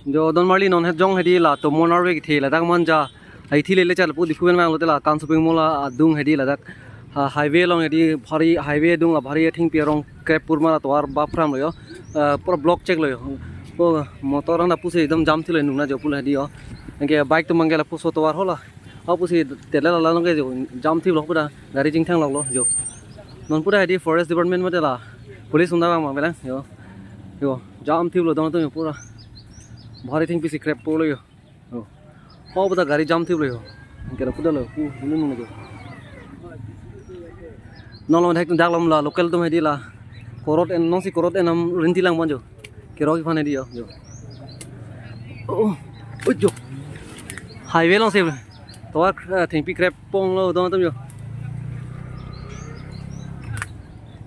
जो don marli non het jong hedi la to monar we thi la dak manja ai thi le chal pu di phuben mang lo la kan shopping mall adung hedi la dak highway long hedi bhari highway dung la bhari thing pierong krep purma to ar ba phram lo pura block check lo o motor na puse ekdam jam thile nungna jo pul hedi ke bike to mangela puso to ar hola a pusi tele la long ke jo jam thi lo pura gari jing thang lo jo non pura hedi forest department ma la police unda bang bang yo jam thi lo don to pura भारी thing PC Krebs पोलो यो हो बता गाड़ी जाम थी बोलो के ल पुदलो पु नुनु नुनु नलो हेक दागलम ला local तुम हेदी ला कोरट एन नोसी कोरट एन हम रिंती लांग बंजो के रोकी फाने दियो जो ओ जो हाईवे लो से तो थिंग पी क्रैप पोंग लो दोन तुम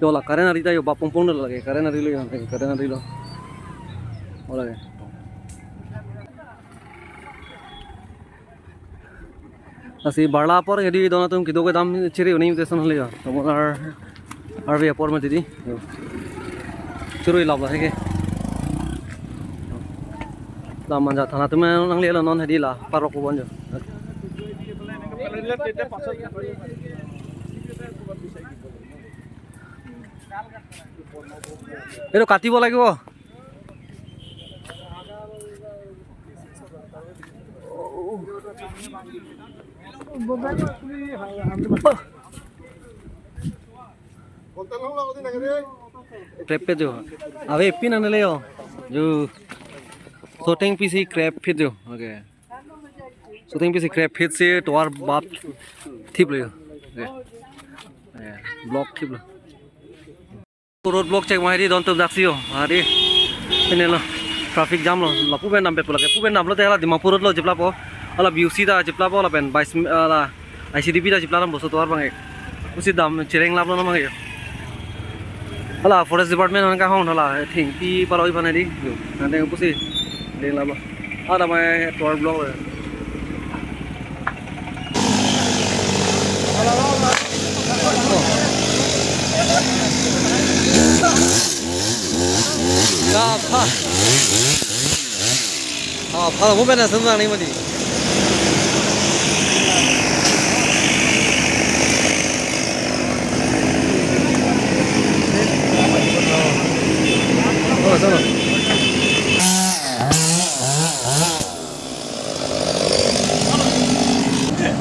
जो ला करेन रिता यो बापोंग पोंग लगे करेन रिलो ओला के así barla por jadi dona tum kido ke dam chiri uni station hole ja tomar arve por ma didi churui labla hege la manja thana tum nang le non hedi la paro ko bonjo ero katibo lagibo क्रैप पे जो अबे पिन आने ले जो शूटिंग पीसी क्रैप फिट जो ओके शूटिंग पीसी क्रैप फिट से टोर बाप थिप ले ओके ब्लॉक थिप लो रोड ब्लॉक चेक मारी दोन तो जाक्सियो अरे पिने लो ट्रैफिक जाम लो लपु बेन नाम पे पुला लो तेला दिमापुर रोड लो जिपला पो अला बीयूसी दा जिपला पो अला पेन 22 अला आईसीडीपी दा जिपला बसो तो बांगे उसी दाम चिरेंग लाबलो न मांगे अला फॉरेस्ट डिपार्टमेंट उनका हों हला थिंग पी पालो ई बने दी नाने पुसी लेंग लाबलो आदा मैं टोर ब्लॉक 아, 보면은 선상님 어디? 저는.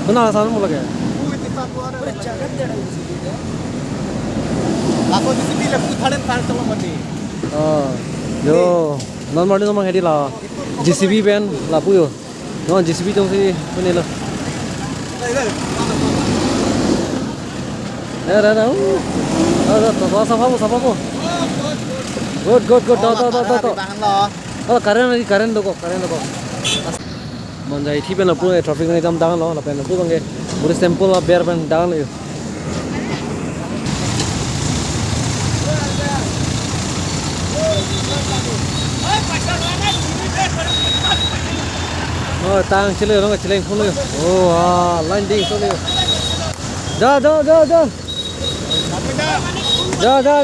그나 사는 몰라게. लाखो जिसकी लपू थाड़े तार चलो मती जो नॉर्मली तो मंगेदी ला जीसीबी पेन लापू यो नो जीसीबी तो से बने ला रे तो सफा गुड तो करेन दो मन जाई थी पेन लापू ट्रैफिक ने एकदम दांग लो ला पेन लापू बंगे पूरे सैंपल ला बेर पेन दांग लो tang chile nó chile không luôn landing xuống luôn, ra